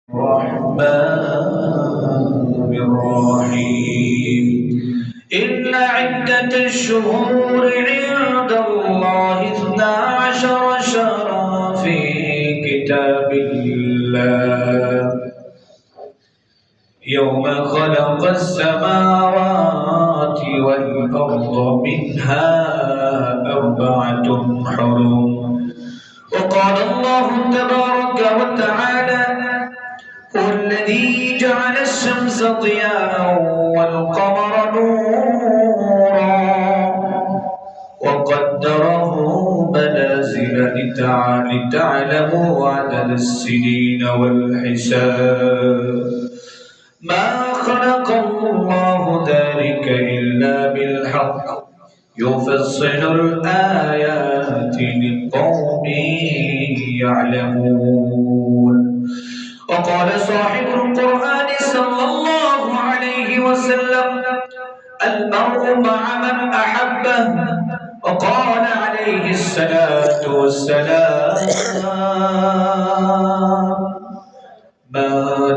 الرحمن الرحيم إن عدة الشهور عند الله 12 شهرا في كتاب الله يوم خلق السماوات والأرض منها 4 حرم وقال الله تبارك وتعالى هو الذي جعل الشمس ضياء والقمر نورا وقدره منازل لتعلموا عدد السنين والحساب ما خلق الله ذلك إلا بالحق يفصل الآيات لقوم يعلمون وقال صاحب القرآن صلى الله عليه وسلم المرء مع من أحبه وقال عليه الصلاة والسلام ما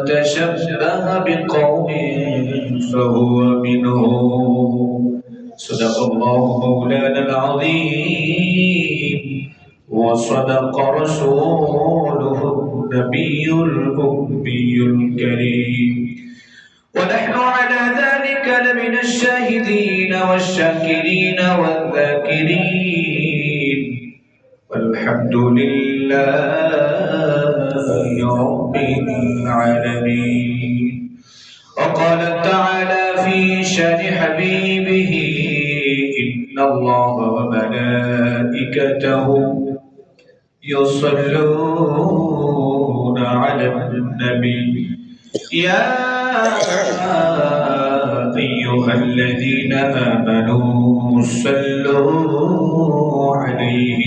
تشبه بقوم فهو منهم صدق الله مولانا العظيم وصدق رسوله النبي الأمي الكريم ونحن على ذلك لمن الشاهدين والشاكرين والذاكرين والحمد لله رب العالمين وقال تعالى في شان حبيبه إن الله وملائكته يصلون على النبي يا أيها الذين آمنوا صلوا عليه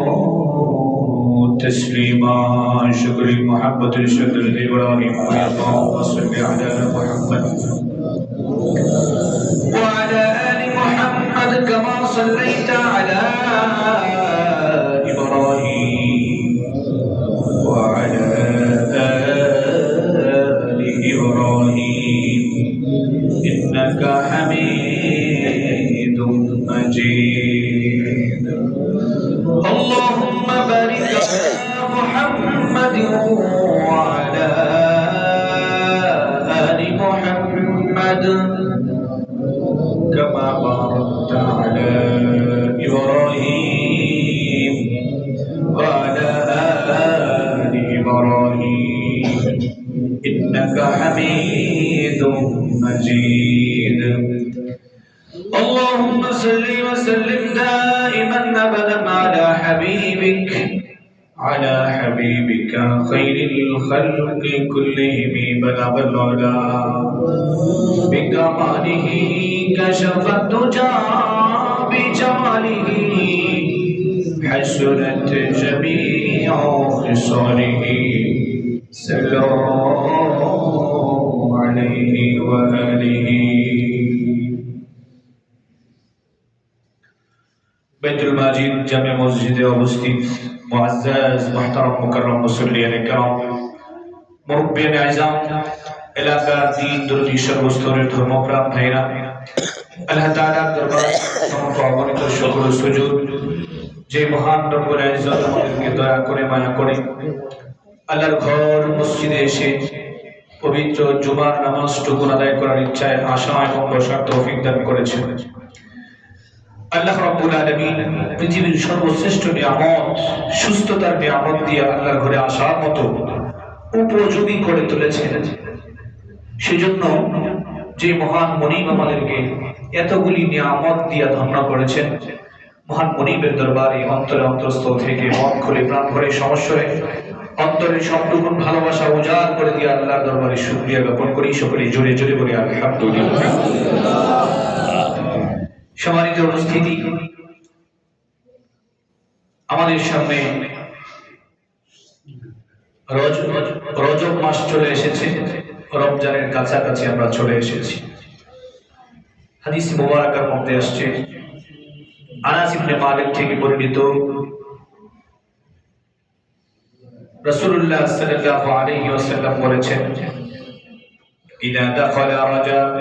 وسلموا تسليما شكر محبة الشكر إبراهيم اللهم صل على محمد وعلى آل محمد كما صليت على إبراهيم وعلى آل إبراهيم إنك حميد مجيد اللهم بارك على محمد وعلى آل محمد كما باركت على إبراهيم وعلى آل إبراهيم إنك حميد مجيد اللهم صل وسلم دائما أبدا على حبيبك خير الخلق كلهم بلغ العلا بكماله كشف الدجى بجماله حسنت جميع خصاله سلام عليه وآله बैतुल माजिद जामे मस्जिदे अवस्थित मुअज़्ज़ज़ मुहतरम मुकर्रम मुसल्लियान किराम मुरब्बियान आज़म এলাকার দিন দরদি সর্বস্তরের ধর্মপ্রাণ ভাইরা আল্লাহ তাআলার দরবারে সমস্ত অগণিত শুকর ও সুজুদ যে মহান রব্বুল ইজ্জত আমাদেরকে দয়া করে মায়া করে আল্লাহর ঘর মসজিদে এসে পবিত্র জুমার নামাজটুকু আদায় করার ইচ্ছায় আশা এবং বসার তৌফিক দান করেছেন আল্লাহ রাব্বুল আলামিন পৃথিবীর সর্বশ্রেষ্ঠ নিয়ামত সুস্থতার নিয়ামত দিয়ে আল্লাহর ঘরে আসার মতো উপযোগী করে তুলেছেন সেজন্য যে মহান মনিব আমাদেরকে এতগুলি নিয়ামত দিয়ে ধন্য করেছেন মহান মনিবের দরবারে অন্তরে অন্তরস্থল থেকে মন খুলে প্রাণ ভরে সমস্যায় অন্তরের সবটুকু ভালোবাসা উজাড় করে দিয়ে আল্লাহর দরবারে শুকরিয়া জ্ঞাপন করি সকলে জোরে জোরে বলি আলহামদুলিল্লাহ সম্মানিত উপস্থিতি আমাদের সামনে রজব মাস চলে এসেছে রমজানের কাছাকাছি আমরা চলে এসেছি হাদিস মুবারাকার মধ্যে আসছে আনাস ইবনে মালিক থেকে বর্ণিত রাসূলুল্লাহ সাল্লাল্লাহু আলাইহি ওয়াসাল্লাম বলেছেন, ইদা দাখালা রাজাব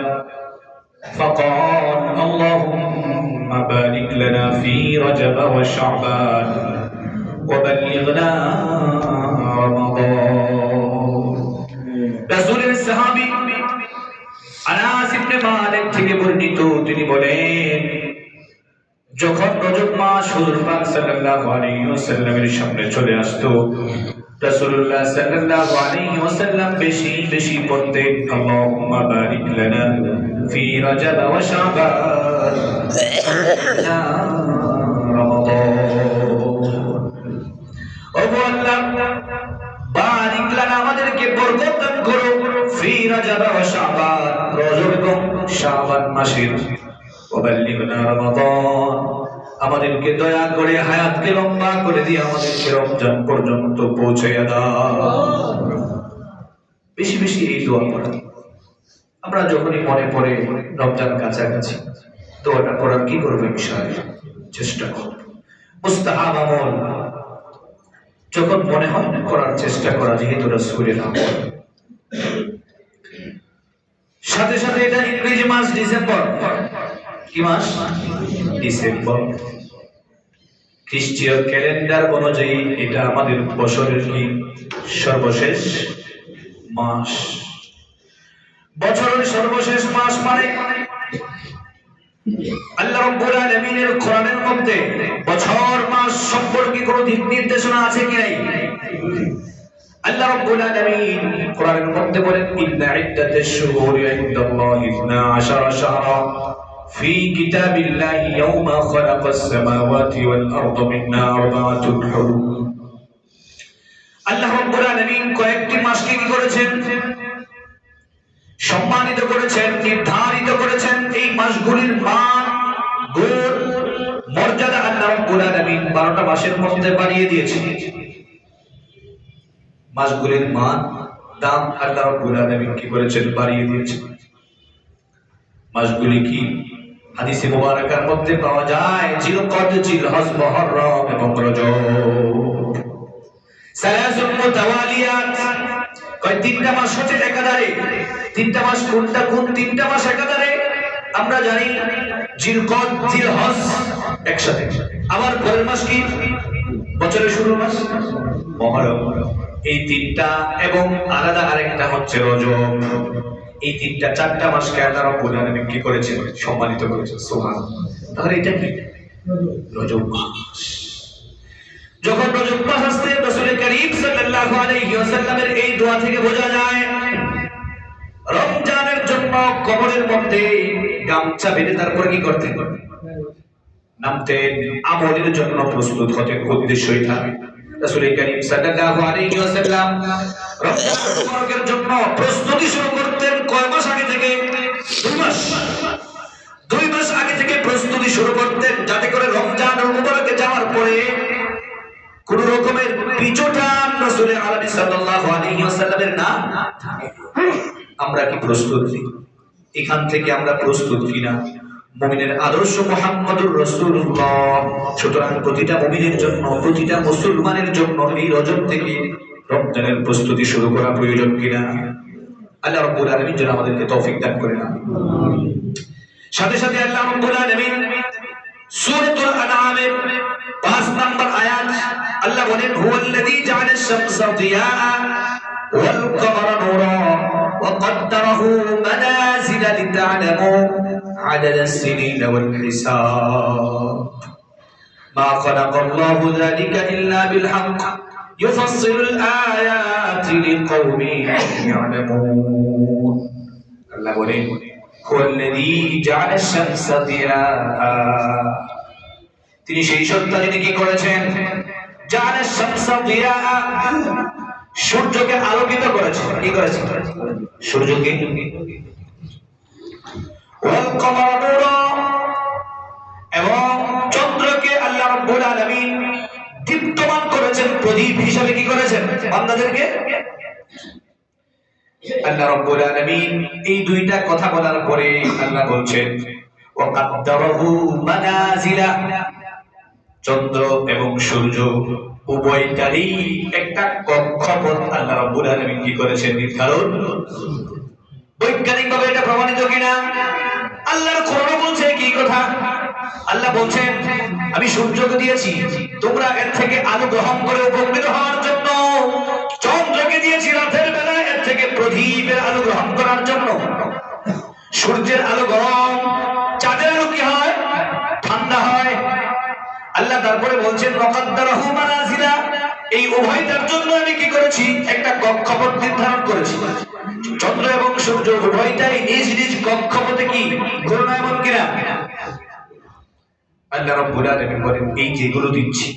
ফাকাল আল্লাহুম্মা বারিক লানা ফি রাজাব ওয়া শাবান ওয়া বাল্লিগনা রমাদান। রাসূলের সাহাবী আনাস ইবনে মালিক থেকে বর্ণিত, তিনি বলেন, যখন রজব মাস হুজুর পাক সাল্লাল্লাহু আলাইহি ওয়াসাল্লামের সামনে চলে আসতো, রাসূলুল্লাহ সাল্লাল্লাহু আলাইহি ওয়াসাল্লাম বেশি বেশি পড়তেন, আল্লাহুম্মা বারিক লানা ফি রাজাব ওয়া শাবান রমাদান। ও আল্লাহ, বারিক লানা, আমাদেরকে বরকত দান করো, ফি রাজাব ওয়া শাবান, রজব এবং শাবান মাসের, ওয়া বাল্লিগনা রমাদান, আমাদেরকে দয়া করে হায়াতকে লম্বা করে দিয়ে আমাদেরকে রমজান পর্যন্ত পৌঁছাইয়া দাও। বেশি বেশি এই দোয়া করা। আমরা যখনই মনে পড়ে রমজান কাছাকাছি, দোয়াটা করার কি করবো? ইনশাআল্লাহ চেষ্টা করব। মুস্তাহাব আমল যখন মনে হয় করার চেষ্টা করা, যেহেতু রাসূলের আমল। সাথে সাথে এটা ইংরেজি মাস ডিসেম্বর। কি মাস? ডিসেম্বর। খ্রিস্টীয় ক্যালেন্ডার অনুযায়ী এটা আমাদের বছরের কি সর্বশেষ মাস। বছরের সর্বশেষ মাস মানে আল্লাহ রাব্বুল আলামিনের কোরআনের মধ্যে বছর মাস সম্পর্কে কোনো দিক নির্দেশনা আছে কি নাই? আল্লাহ রাব্বুল আলামিন কোরআনের মধ্যে বলেন, ইন্না ইদ্দাতাশ শুহুরি ইনদাল্লাহি 12 শাহরা ফি কিতাবিল্লাহি ইয়াওমা খালাকাস সামাওয়াতি ওয়াল আরদা মিনহা আরবাআতুন হুরুম। আল্লাহ রাব্বুল আলামিন কয়েকটি মাসকে কি করেছেন? সম্মানিত করেছেন, নির্ধারিত করেছেন। এই মাসগুলির মান, গুণ, মর্যাদা আল্লাহ রাব্বুল আলামিন 12টা মাসের মধ্যে বাড়িয়ে দিয়েছেন। মাসগুলির মান, দাম আল্লাহ রাব্বুল আলামিন কি করেছেন? বাড়িয়ে দিয়েছেন। মাসগুলি কি? হাদিসে মুবারাকার মধ্যে পাওয়া যায়, জিলকদ, জিলহজ, মুহররম এবং রজব। সালাসুল মুতাওয়ালিয়াত, কয় তিনটা মাস হচ্ছে একাধারে। তিনটা মাস কোনটা? কোন তিনটা মাস একাধারে? আমরা জানি জিলকদ, জিলহজ একসাথে। আবার পরের মাস কি? বছরের শুরুর মাস মুহররম। এই তিনটা এবং আলাদা আরেকটা হচ্ছে রজব। এই তিনটা, চারটা মাসকে আল্লাহ রাব্বুল আলামিন কি করেছেন? সম্মানিত করেছেন। সুবহানাল্লাহ। তাহলে এটা কি? রজব মাস। যখন রজব মাস আসছে, রাসূল করিম সাল্লাল্লাহু আলাইহি ওয়াসাল্লামের এই দোয়া থেকে বোঝা যায় রমজানের জন্য কবরের মধ্যে গামছা বেঁধে তারপর কি করতেন? নামতেন, আমলের জন্য প্রস্তুত হতেন। উদ্দেশ্যই থাকে রাসূল করিম সাল্লাল্লাহু আলাইহি ওয়াসাল্লাম রমজানের জন্য প্রস্তুতি শুরু করতেন কয় মাস আগে থেকে? 2 মাস। 2 মাস আগে থেকে প্রস্তুতি শুরু করতেন, যাতে করে রমজানুল মুবারকে যাওয়ার পরে কোন রকমের পিছুটান রাসূল আরবি সাল্লাল্লাহু আলাইহি ওয়াসাল্লামের না থাকে। আমরা কি প্রস্তুত? এখান থেকে আমরা প্রস্তুত কিনা? মুমিনের আদর্শ মুহাম্মদুর রাসূলুল্লাহ। সুতরাং প্রতিটা মুমিনের জন্য, প্রতিটা মুসলমানের জন্য এই রজব থেকে রমজানের প্রস্তুতি শুরু করা প্রয়োজন কিনা? আল্লাহ রাব্বুল আলামিন যেন আমাদেরকে তৌফিক দান করেন। সাথে সাথে আল্লাহ রাব্বুল আলামিন সূরাতুল আনআমের 5 নম্বর আয়াত আল্লাহ বলেন, হুয়াল্লাযী জাআলাশ শামসা দিয়াআ ওয়াল কমারা নূরা ওয়া কদ্দারাহু মানাজিলা লিতা'লামু আদাদাস সিনিনা ওয়াল হিসাব মা খালাকাল্লাহু যালিকা ইল্লা বিল হক ইউফাসসিলুল আয়াতি লিকাওমিন ইয়া'লামুন। আল্লাহ বলেন, হুয়াল্লাযী জাআলাশ শামসা দিয়াআ, তিনি সেই সত্তা যিনি কি করেছেন? জাআলাশ শামসা দিয়াআ, সূর্যকে আলোকিত করেছেন। কি করেছেন? সূর্যকে। ওয়াল কমারা নূরা, এবং চন্দ্রকে আল্লাহ রাব্বুল আলামিন দীপ্তমান করেছেন, প্রদীপ হিসেবে কি করেছেন? বান্দাদেরকে। আল্লাহ রাব্বুল আলামিন এই দুইটা কথা বলার পরে আল্লাহ বলছেন, ওয়া কদ্দারাহু মানাজিলা, চন্দ্র এবং সূর্য উভয়টারই একটা কক্ষপথ আল্লাহ রাব্বুল আলামিন কি করেছেন নির্ধারণ। বৈজ্ঞানিক ভাবে এটা প্রমাণিত কিনা? আল্লাহর কোরআন বলছে কি কথা? আল্লাহ বলছেন আমি সূর্যকে দিয়েছি তোমরা এর থেকে আলো গ্রহণ করে উপকৃত হওয়ার জন্য, চন্দ্রকে দিয়েছি রাতের বেলা এর থেকে প্রদীপের আলো গ্রহণ করার জন্য। সূর্যের আলো গরম, চাঁদের আলো কি হয়? ঠান্ডা হয়। আল্লাহ তারপরে বলছেন ওয়াকাদ্দারাহু মানাজিলা, এই উভয়টার জন্য আমি কি করেছি? একটা কক্ষপথ নির্ধারণ করেছি। চন্দ্র এবং সূর্য উভয়টাই নিজ নিজ কক্ষপথে কি ঘূর্ণায়মান কিনা? আল্লাহ রাব্বুল আলামিন বলেন এই যেগুলো দিচ্ছি